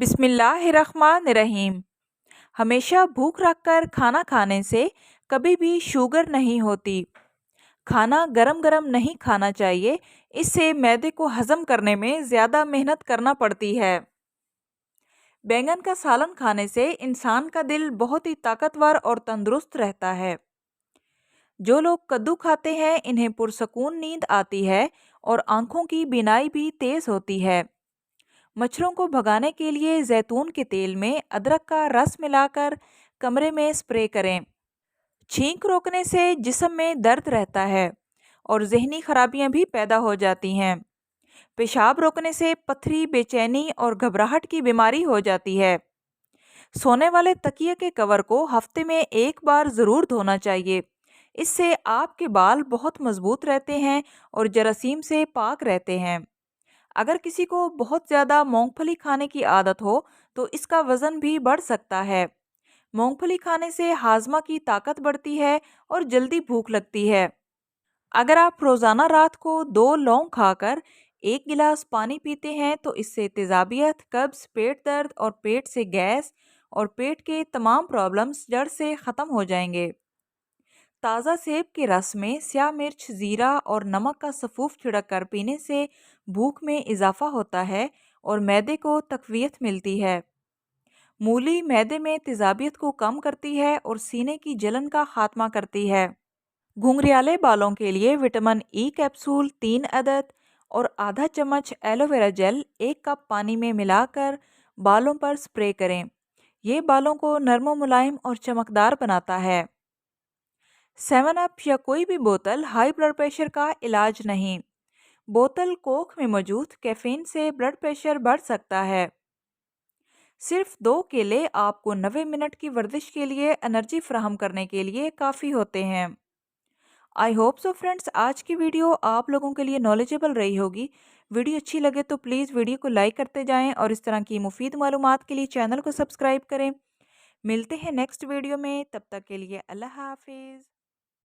बिस्मिल्लाहिर्रहमानिर्रहीम। हमेशा भूख रखकर खाना खाने से कभी भी शुगर नहीं होती। खाना गरम गरम नहीं खाना चाहिए, इससे मैदे को हजम करने में ज़्यादा मेहनत करना पड़ती है। बैंगन का सालन खाने से इंसान का दिल बहुत ही ताकतवर और तंदुरुस्त रहता है। जो लोग कद्दू खाते हैं इन्हें पुरसकून नींद आती है और आंखों की बीनाई भी तेज होती है। मच्छरों को भगाने के लिए जैतून के तेल में अदरक का रस मिलाकर कमरे में स्प्रे करें। छींक रोकने से जिस्म में दर्द रहता है और जहनी खराबियां भी पैदा हो जाती हैं। पेशाब रोकने से पथरी, बेचैनी और घबराहट की बीमारी हो जाती है। सोने वाले तकिए के कवर को हफ्ते में एक बार ज़रूर धोना चाहिए। इससे आपके बाल बहुत मजबूत रहते हैं और जरासीम से पाक रहते हैं। अगर किसी को बहुत ज़्यादा मूंगफली खाने की आदत हो तो इसका वज़न भी बढ़ सकता है। मूंगफली खाने से हाजमा की ताकत बढ़ती है और जल्दी भूख लगती है। अगर आप रोज़ाना रात को 2 लौंग खाकर 1 गिलास पानी पीते हैं तो इससे तेज़ाबियत, कब्ज़, पेट दर्द और पेट से गैस और पेट के तमाम प्रॉब्लम्स जड़ से ख़त्म हो जाएंगे। ताज़ा सेब के रस में स्याह मिर्च, ज़ीरा और नमक का सफूफ छिड़क कर पीने से भूख में इजाफा होता है और मैदे को तक़वियत मिलती है। मूली मैदे में तेज़ाबियत को कम करती है और सीने की जलन का खात्मा करती है। घुंघरियाले बालों के लिए विटामिन ई कैप्सूल 3 अदद और आधा चम्मच एलोवेरा जेल 1 कप पानी में मिलाकर बालों पर स्प्रे करें। ये बालों को नरम, मुलायम और चमकदार बनाता है। 7 अप या कोई भी बोतल हाई ब्लड प्रेशर का इलाज नहीं। बोतल कोक में मौजूद कैफीन से ब्लड प्रेशर बढ़ सकता है। सिर्फ 2 केले आपको 90 मिनट की वर्जिश के लिए एनर्जी फराहम करने के लिए काफ़ी होते हैं। आई होप सो फ्रेंड्स, आज की वीडियो आप लोगों के लिए नॉलेजेबल रही होगी। वीडियो अच्छी लगे तो प्लीज़ वीडियो को लाइक करते जाएं और इस तरह की मुफीद मालूमात के लिए चैनल को सब्सक्राइब करें। मिलते हैं नेक्स्ट वीडियो में, तब तक के लिए अल्लाह हाफिज़।